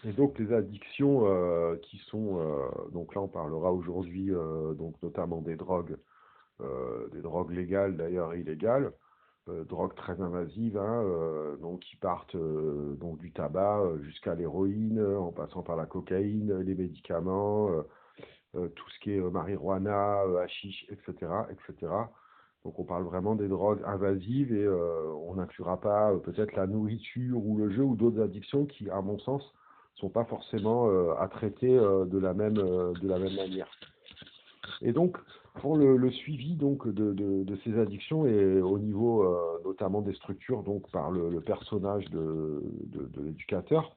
Et donc les addictions qui sont, donc là on parlera aujourd'hui donc notamment des drogues légales d'ailleurs et illégales, drogues très invasives, hein, donc qui partent donc du tabac jusqu'à l'héroïne, en passant par la cocaïne, les médicaments, tout ce qui est marijuana, hashish, etc., etc. Donc on parle vraiment des drogues invasives et on n'inclura pas peut-être la nourriture ou le jeu ou d'autres addictions qui, à mon sens, sont pas forcément à traiter de la même manière. Et donc, pour le suivi donc, de ces addictions et au niveau notamment des structures, donc par le personnage de l'éducateur,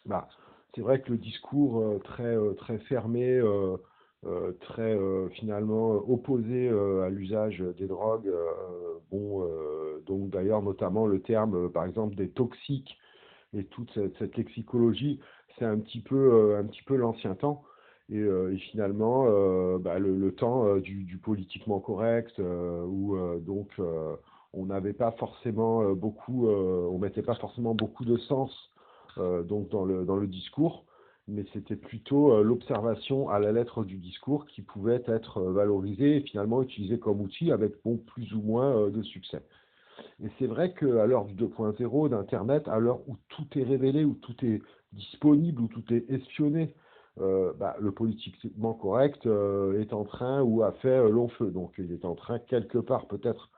bah, c'est vrai que le discours très fermé, très finalement opposé à l'usage des drogues, bon, donc d'ailleurs notamment le terme, par exemple, des toxiques et toute cette lexicologie, c'est un petit peu l'ancien temps. Et finalement, bah, le temps du politiquement correct, où donc on n'avait pas forcément on mettait pas forcément beaucoup de sens donc dans le discours, mais c'était plutôt l'observation à la lettre du discours qui pouvait être valorisée et finalement utilisée comme outil avec bon, plus ou moins de succès. Et c'est vrai qu'à l'heure du 2.0, d'Internet, à l'heure où tout est révélé, où tout est disponible, où tout est espionné, bah, le politiquement correct est en train ou a fait long feu. Donc il est en train quelque part peut-être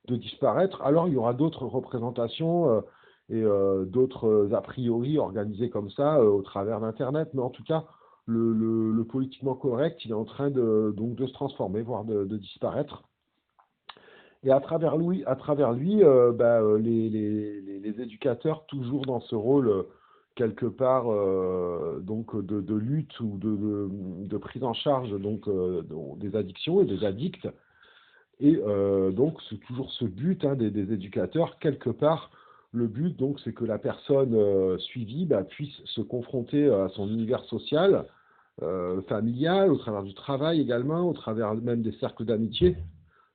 de disparaître. Alors il y aura d'autres représentations et d'autres a priori organisés comme ça au travers d'Internet. Mais en tout cas, le politiquement correct, il est en train donc de se transformer, voire de disparaître. Et à travers lui bah, les éducateurs, toujours dans ce rôle, quelque part, donc de lutte ou de prise en charge donc, des addictions et des addicts. Et donc, c'est toujours ce but hein, des éducateurs, quelque part, le but, donc, c'est que la personne suivie bah, puisse se confronter à son univers social, familial, au travers du travail également, au travers même des cercles d'amitié,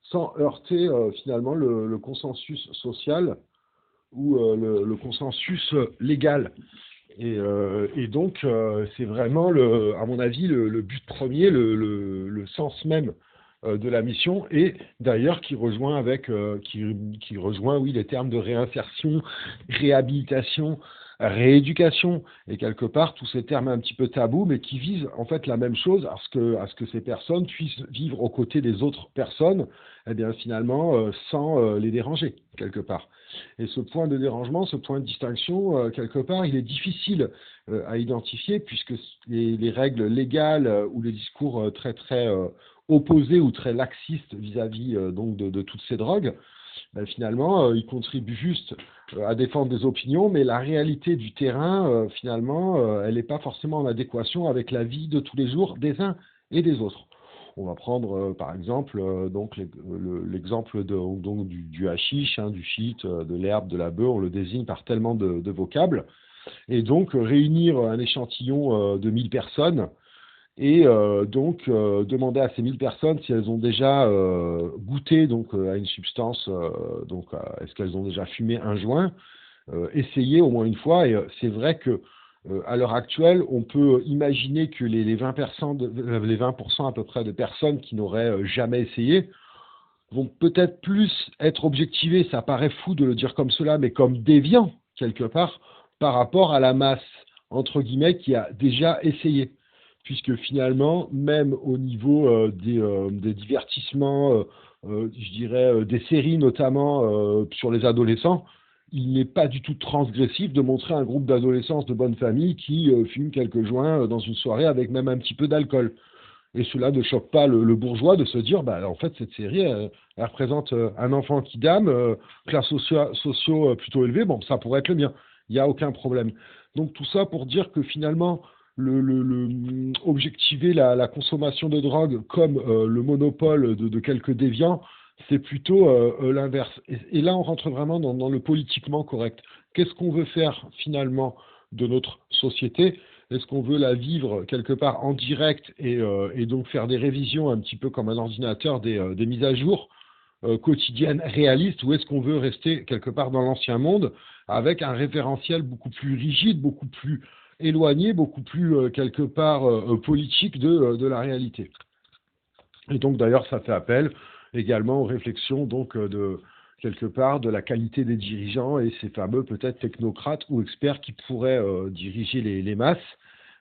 sans heurter finalement le consensus social ou le consensus légal. Et donc, c'est vraiment, à mon avis, le but premier, le sens même de la mission, et d'ailleurs qui rejoint, oui, les termes de réinsertion, réhabilitation, rééducation, et quelque part tous ces termes un petit peu tabous, mais qui visent en fait la même chose, à ce que ces personnes puissent vivre aux côtés des autres personnes, eh bien finalement sans les déranger quelque part. Et ce point de dérangement, ce point de distinction, quelque part, il est difficile à identifier puisque les règles légales ou les discours très opposés ou très laxistes vis-à-vis donc de toutes ces drogues, ben, finalement, ils contribuent juste à défendre des opinions, mais la réalité du terrain, finalement, elle n'est pas forcément en adéquation avec la vie de tous les jours des uns et des autres. On va prendre par exemple donc l'exemple donc du hashish, hein, du shit, de l'herbe, de la bœuf, on le désigne par tellement de vocables, et donc réunir un échantillon de 1000 personnes et donc demander à ces 1000 personnes si elles ont déjà goûté donc à une substance, donc est-ce qu'elles ont déjà fumé un joint, essayer au moins une fois. Et c'est vrai que à l'heure actuelle, on peut imaginer que les 20%, les 20% à peu près de personnes qui n'auraient jamais essayé vont peut-être plus être objectivées, ça paraît fou de le dire comme cela, mais comme déviants, quelque part, par rapport à la masse, entre guillemets, qui a déjà essayé. Puisque finalement, même au niveau des divertissements, je dirais des séries notamment sur les adolescents, il n'est pas du tout transgressif de montrer un groupe d'adolescents de bonne famille qui fument quelques joints dans une soirée avec même un petit peu d'alcool. Et cela ne choque pas le bourgeois de se dire, bah, en fait, cette série, elle représente un enfant qui dame, classe socio plutôt élevée, bon, ça pourrait être le mien, il n'y a aucun problème. Donc tout ça pour dire que finalement, objectiver la consommation de drogue comme le monopole de quelques déviants, c'est plutôt l'inverse. Et là, on rentre vraiment dans le politiquement correct. Qu'est-ce qu'on veut faire finalement de notre société? Est-ce qu'on veut la vivre quelque part en direct et donc faire des révisions un petit peu comme un ordinateur, des mises à jour quotidiennes réalistes, ou est-ce qu'on veut rester quelque part dans l'ancien monde avec un référentiel beaucoup plus rigide, beaucoup plus éloigné, beaucoup plus quelque part politique de la réalité. Et donc d'ailleurs, ça fait appel également aux réflexions donc de quelque part de la qualité des dirigeants et ces fameux peut-être technocrates ou experts qui pourraient diriger les masses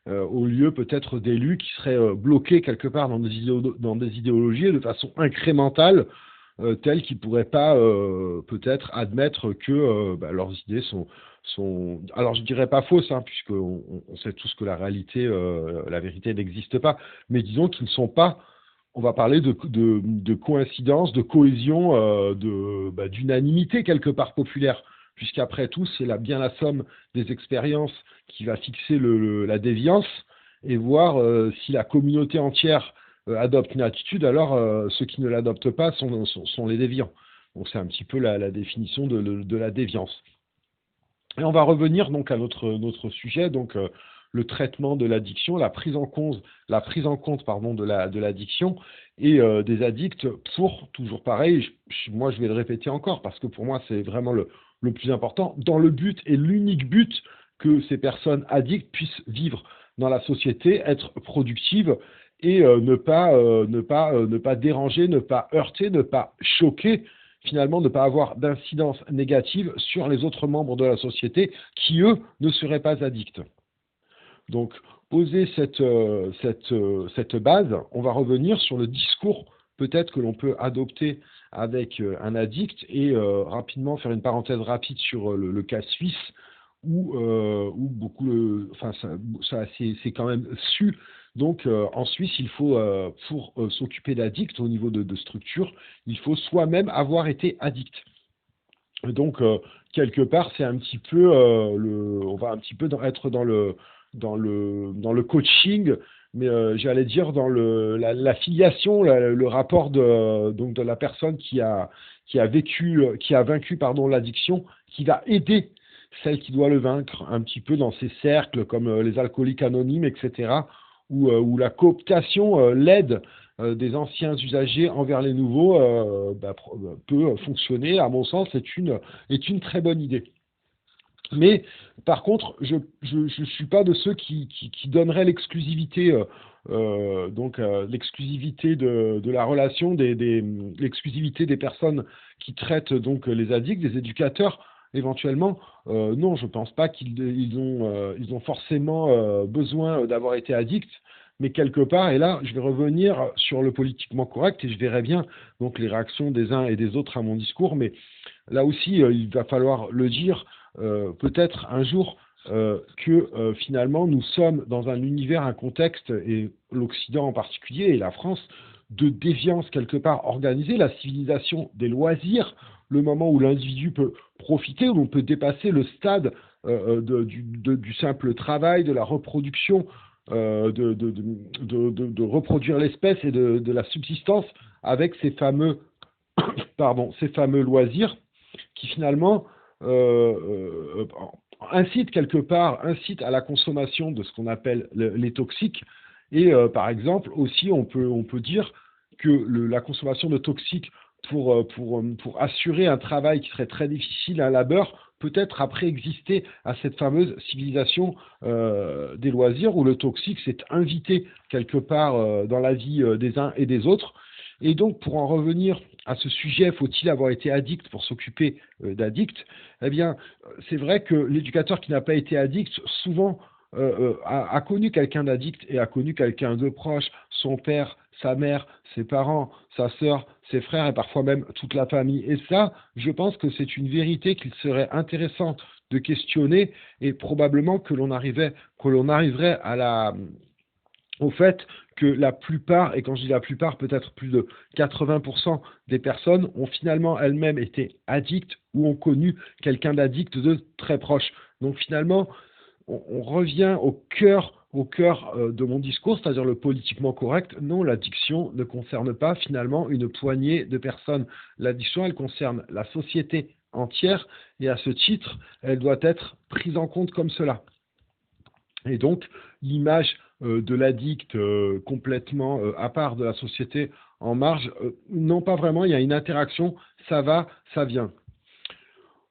au lieu peut-être d'élus qui seraient bloqués quelque part dans des idéologies de façon incrémentale, telles qu'ils ne pourraient pas peut-être admettre que leurs idées sont... Alors je ne dirais pas fausses, hein, puisqu'on sait tous que la réalité, la vérité n'existe pas, mais disons qu'ils ne sont pas... On va parler de coïncidence, de cohésion, d'unanimité quelque part populaire, puisqu'après tout, c'est bien la somme des expériences qui va fixer la déviance et voir si la communauté entière adopte une attitude, alors ceux qui ne l'adoptent pas sont les déviants. Donc c'est un petit peu la définition de la déviance. Et on va revenir donc à notre sujet, donc le traitement de l'addiction, la prise en compte de l'addiction et des addicts pour, toujours pareil, moi je vais le répéter encore parce que pour moi c'est vraiment le plus important, dans le but et l'unique but que ces personnes addictes puissent vivre dans la société, être productives et ne pas déranger, ne pas heurter, ne pas choquer, finalement ne pas avoir d'incidence négative sur les autres membres de la société qui, eux, ne seraient pas addicts. Donc, poser cette base, on va revenir sur le discours peut-être que l'on peut adopter avec un addict et rapidement faire une parenthèse rapide sur le cas suisse où beaucoup, c'est quand même su. Donc en Suisse, il faut, pour s'occuper d'addicts au niveau de structure, il faut soi-même avoir été addict. Donc quelque part, c'est un petit peu, on va un petit peu être dans le coaching, mais j'allais dire dans la filiation, le rapport donc de la personne qui a vaincu l'addiction, qui va aider celle qui doit le vaincre, un petit peu dans ces cercles comme les alcooliques anonymes, etc., où la cooptation, l'aide des anciens usagers envers les nouveaux peut fonctionner, à mon sens, est une très bonne idée. Mais par contre, je ne suis pas de ceux qui donneraient l'exclusivité, l'exclusivité de la relation, l'exclusivité des personnes qui traitent donc les addicts, des éducateurs éventuellement. Non, je ne pense pas qu'ils ont forcément besoin d'avoir été addicts. Mais quelque part, et là, je vais revenir sur le politiquement correct et je verrai bien donc les réactions des uns et des autres à mon discours. Mais là aussi, il va falloir le dire peut-être un jour que finalement, nous sommes dans un univers, un contexte, et l'Occident en particulier, et la France, de déviance quelque part organisée, la civilisation des loisirs, le moment où l'individu peut profiter, où l'on peut dépasser le stade du simple travail, de la reproduction, de reproduire l'espèce et de la subsistance avec ces fameux loisirs qui finalement incite à la consommation de ce qu'on appelle les toxiques. Et par exemple, aussi, on peut dire que la consommation de toxiques pour assurer un travail qui serait très difficile, un labeur, peut-être a préexisté à cette fameuse civilisation des loisirs où le toxique s'est invité quelque part dans la vie des uns et des autres. Et donc, pour en revenir à ce sujet, faut-il avoir été addict pour s'occuper d'addicts? Eh bien, c'est vrai que l'éducateur qui n'a pas été addict, souvent, a connu quelqu'un d'addict et a connu quelqu'un de proche, son père, sa mère, ses parents, sa sœur, ses frères et parfois même toute la famille. Et ça, je pense que c'est une vérité qu'il serait intéressant de questionner et probablement que l'on arriverait au fait que la plupart, et quand je dis la plupart, peut-être plus de 80% des personnes ont finalement elles-mêmes été addictes ou ont connu quelqu'un d'addict de très proche. Donc finalement, on revient au cœur de mon discours, c'est-à-dire le politiquement correct. Non, l'addiction ne concerne pas finalement une poignée de personnes. L'addiction, elle concerne la société entière et à ce titre, elle doit être prise en compte comme cela. Et donc, l'image de l'addict complètement à part de la société, en marge, non pas vraiment, il y a une interaction, ça va, ça vient.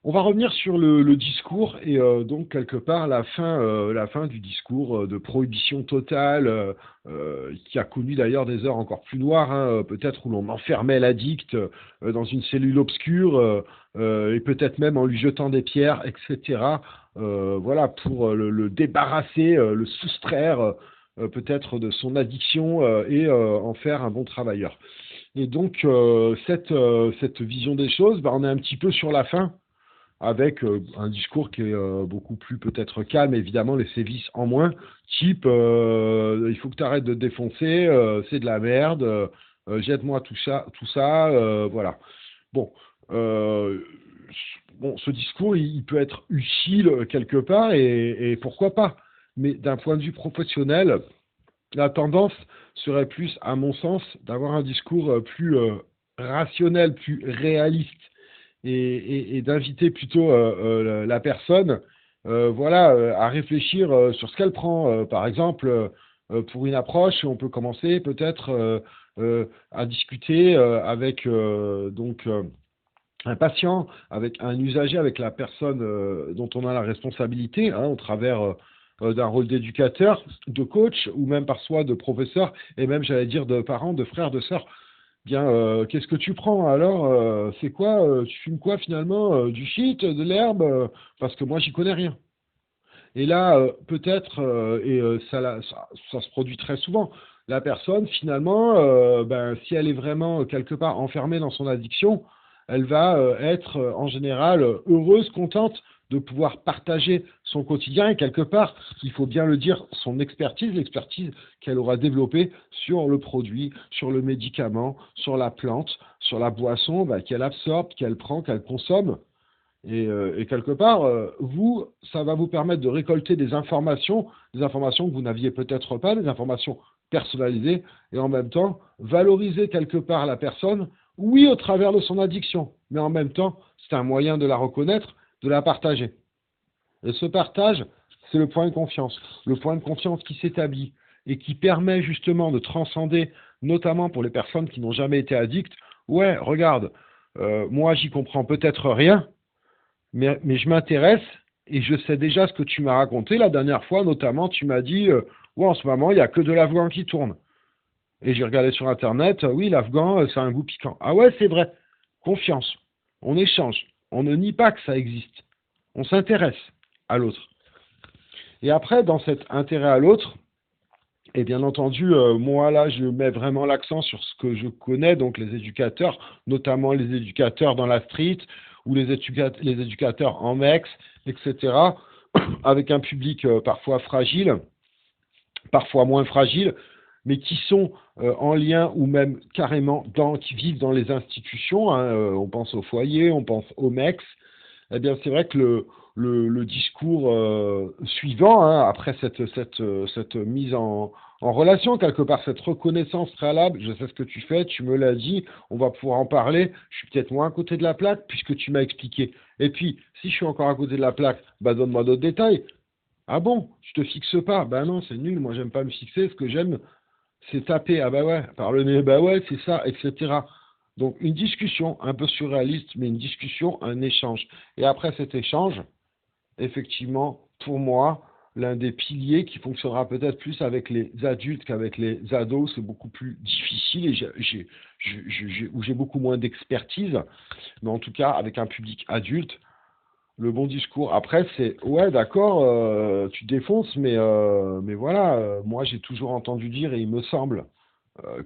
On va revenir sur le discours et donc quelque part la fin du discours de prohibition totale qui a connu d'ailleurs des heures encore plus noires, hein, peut-être où l'on enfermait l'addict dans une cellule obscure et peut-être même en lui jetant des pierres, etc. Voilà, pour le débarrasser, le soustraire peut-être de son addiction et en faire un bon travailleur. Et donc cette vision des choses, bah, on est un petit peu sur la fin avec un discours qui est beaucoup plus peut-être calme, évidemment les sévices en moins, type il faut que tu arrêtes de te défoncer, c'est de la merde, jette-moi tout ça, voilà. Bon, euh, bon, ce discours, il peut être utile quelque part et pourquoi pas. Mais d'un point de vue professionnel, la tendance serait plus, à mon sens, d'avoir un discours plus rationnel, plus réaliste et d'inviter plutôt la personne voilà, à réfléchir sur ce qu'elle prend. Par exemple, pour une approche, on peut commencer peut-être à discuter avec un patient, avec un usager, avec la personne dont on a la responsabilité, hein, au travers d'un rôle d'éducateur, de coach, ou même parfois de professeur, et même, j'allais dire, de parents, de frères, de sœurs. Bien, qu'est-ce que tu prends alors c'est quoi tu fumes quoi finalement du shit, de l'herbe parce que moi, j'y connais rien. Et là, peut-être, ça se produit très souvent, la personne, finalement, ben, si elle est vraiment quelque part enfermée dans son addiction, elle va être en général heureuse, contente de pouvoir partager son quotidien et quelque part, il faut bien le dire, son expertise, l'expertise qu'elle aura développée sur le produit, sur le médicament, sur la plante, sur la boisson, ben, qu'elle absorbe, qu'elle prend, qu'elle consomme. Et quelque part, vous, ça va vous permettre de récolter des informations que vous n'aviez peut-être pas, des informations personnalisées, et en même temps, valoriser quelque part la personne, oui, au travers de son addiction, mais en même temps, c'est un moyen de la reconnaître, de la partager. Et ce partage, c'est le point de confiance qui s'établit et qui permet justement de transcender, notamment pour les personnes qui n'ont jamais été addictes. Ouais, regarde, moi, j'y comprends peut-être rien, mais je m'intéresse et je sais déjà ce que tu m'as raconté la dernière fois, notamment tu m'as dit, ouais, en ce moment, il n'y a que de l'afghan qui tourne. Et j'ai regardé sur Internet, oui, l'afghan, c'est un goût piquant. Ah ouais, c'est vrai. Confiance. On échange. On ne nie pas que ça existe. On s'intéresse à l'autre. Et après, dans cet intérêt à l'autre, et bien entendu, moi là, je mets vraiment l'accent sur ce que je connais, donc les éducateurs, notamment les éducateurs dans la street ou les éducateurs en MEX, etc., avec un public parfois fragile, parfois moins fragile, mais qui sont en lien ou même carrément qui vivent dans les institutions. Hein, on pense au foyer, on pense au MEX. Eh bien, c'est vrai que le discours suivant, hein, après cette mise en relation, quelque part, cette reconnaissance préalable, je sais ce que tu fais, tu me l'as dit, on va pouvoir en parler, je suis peut-être moins à côté de la plaque, puisque tu m'as expliqué. Et puis, si je suis encore à côté de la plaque, bah donne-moi d'autres détails. Ah bon, je te fixe pas. Ben non, c'est nul, moi j'aime pas me fixer, ce que j'aime, c'est taper. Ah bah ouais, par le nez, bah ouais, c'est ça, etc. Donc une discussion un peu surréaliste, mais une discussion, un échange. Et après cet échange, effectivement, pour moi, l'un des piliers qui fonctionnera peut-être plus avec les adultes qu'avec les ados, c'est beaucoup plus difficile et où j'ai beaucoup moins d'expertise, mais en tout cas avec un public adulte, le bon discours. Après, c'est ouais, d'accord, tu défonces, mais voilà, moi j'ai toujours entendu dire, et il me semble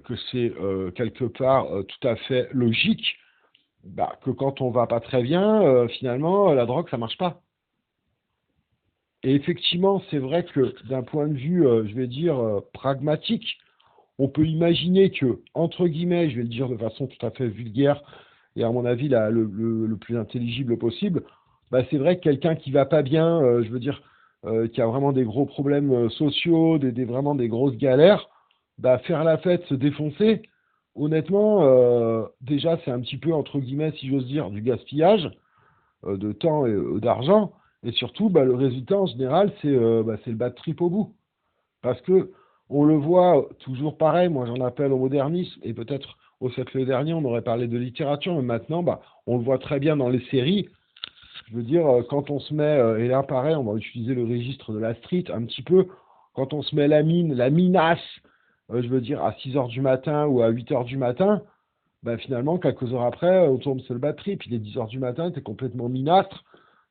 que c'est quelque part tout à fait logique, bah, que quand on va pas très bien, finalement, la drogue, ça marche pas. Et effectivement, c'est vrai que d'un point de vue, je vais dire, pragmatique, on peut imaginer que, entre guillemets, je vais le dire de façon tout à fait vulgaire et à mon avis le plus intelligible possible, bah, c'est vrai que quelqu'un qui va pas bien, je veux dire, qui a vraiment des gros problèmes sociaux, vraiment des grosses galères, bah, faire la fête, se défoncer, honnêtement, déjà c'est un petit peu, entre guillemets, si j'ose dire, du gaspillage de temps et d'argent. Et surtout, bah, le résultat en général, c'est le bad trip au bout. Parce que on le voit toujours pareil, moi j'en appelle au modernisme, et peut-être au siècle dernier on aurait parlé de littérature, mais maintenant bah, on le voit très bien dans les séries. Je veux dire, quand on se met, et là pareil, on va utiliser le registre de la street un petit peu, quand on se met la minace, je veux dire, à 6 heures du matin ou à 8 heures du matin, ben finalement, quelques heures après, on tombe sur le batterie, puis il est 10 heures du matin, tu es complètement minastre.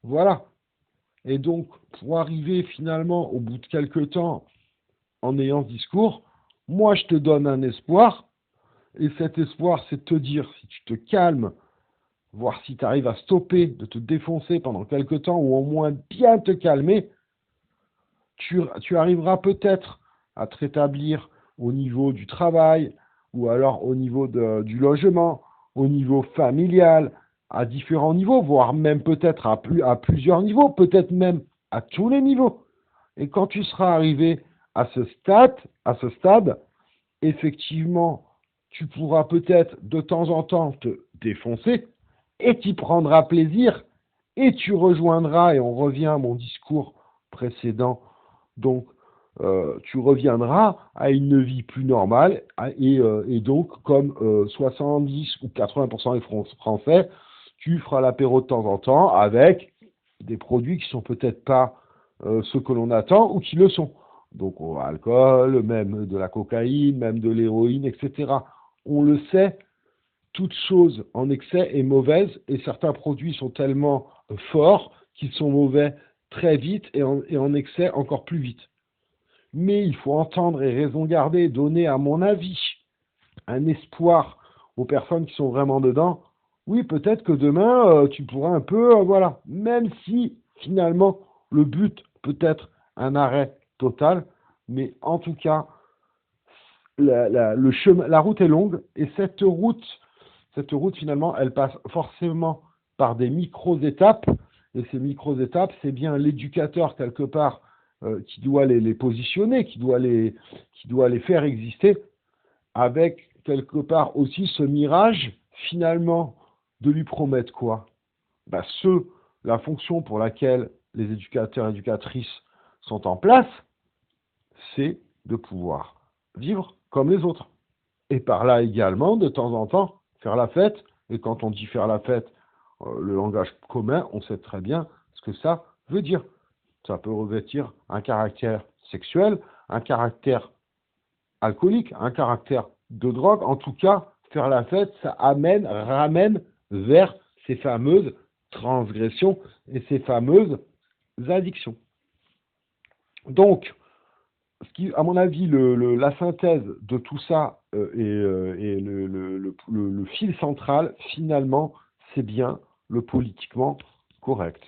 Voilà. Et donc, pour arriver finalement au bout de quelques temps, en ayant ce discours, moi je te donne un espoir, et cet espoir, c'est de te dire, si tu te calmes, voir si tu arrives à stopper de te défoncer pendant quelques temps, ou au moins bien te calmer, tu arriveras peut-être à te rétablir au niveau du travail, ou alors au niveau du logement, au niveau familial, à différents niveaux, voire même peut-être à plusieurs niveaux, peut-être même à tous les niveaux. Et quand tu seras arrivé à ce stade, effectivement, tu pourras peut-être de temps en temps te défoncer, et tu prendras plaisir, et tu rejoindras, et on revient à mon discours précédent, donc tu reviendras à une vie plus normale, et donc comme 70 ou 80% des Français, tu feras l'apéro de temps en temps avec des produits qui sont peut-être pas ceux que l'on attend ou qui le sont. Donc alcool, même de la cocaïne, même de l'héroïne, etc. On le sait, toute chose en excès est mauvaise, et certains produits sont tellement forts qu'ils sont mauvais très vite, et en excès encore plus vite. Mais il faut entendre et raison garder, donner, à mon avis, un espoir aux personnes qui sont vraiment dedans. Oui, peut-être que demain, tu pourras un peu, voilà, même si finalement le but peut être un arrêt total, mais en tout cas, la route est longue, et cette route finalement, elle passe forcément par des micro-étapes, et ces micro-étapes, c'est bien l'éducateur quelque part qui doit les positionner, qui doit les faire exister, avec quelque part aussi ce mirage finalement de lui promettre quoi? Ben, la fonction pour laquelle les éducateurs et éducatrices sont en place, c'est de pouvoir vivre comme les autres. Et par là également, de temps en temps, faire la fête. Et quand on dit faire la fête, le langage commun, on sait très bien ce que ça veut dire. Ça peut revêtir un caractère sexuel, un caractère alcoolique, un caractère de drogue. En tout cas, faire la fête, ça ramène vers ces fameuses transgressions et ces fameuses addictions. Donc, à mon avis, la synthèse de tout ça et le fil central, finalement, c'est bien le politiquement correct.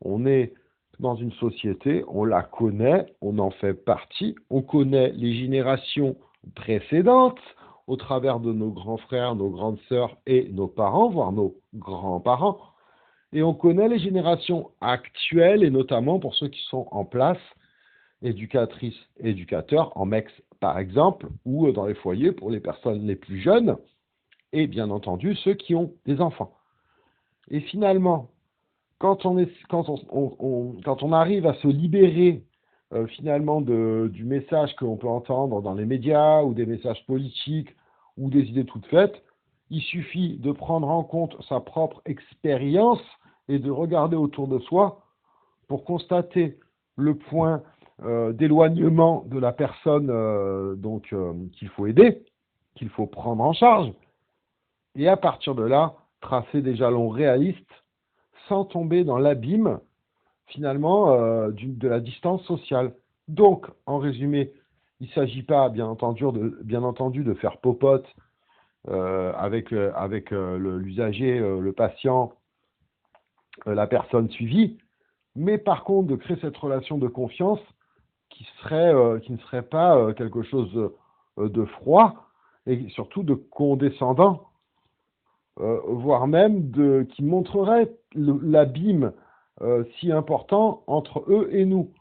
On est dans une société, on la connaît, on en fait partie, on connaît les générations précédentes au travers de nos grands frères, nos grandes sœurs et nos parents, voire nos grands-parents, et on connaît les générations actuelles, et notamment pour ceux qui sont en place, éducatrices et éducateurs, en MEX par exemple, ou dans les foyers pour les personnes les plus jeunes, et bien entendu ceux qui ont des enfants. Et finalement, quand on arrive à se libérer finalement du message que l'on peut entendre dans les médias, ou des messages politiques, ou des idées toutes faites, il suffit de prendre en compte sa propre expérience et de regarder autour de soi pour constater le point d'éloignement de la personne qu'il faut aider, qu'il faut prendre en charge, et à partir de là, tracer des jalons réalistes sans tomber dans l'abîme finalement de la distance sociale. Donc, en résumé, il ne s'agit pas, bien entendu, de faire popote avec l'usager, le patient, la personne suivie, mais par contre de créer cette relation de confiance qui ne serait pas quelque chose de froid, et surtout de condescendant, voire même qui montrerait l'abîme si important entre eux et nous.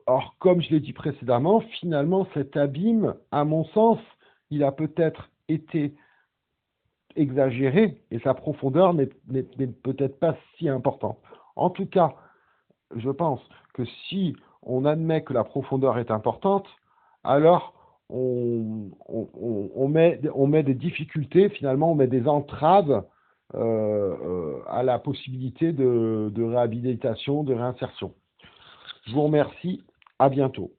Or, comme je l'ai dit précédemment, finalement, cet abîme, à mon sens, il a peut-être été exagéré, et sa profondeur n'est peut-être pas si importante. En tout cas, je pense que si on admet que la profondeur est importante, alors on met des difficultés, finalement, on met des entraves à la possibilité de réhabilitation, de réinsertion. Je vous remercie, à bientôt.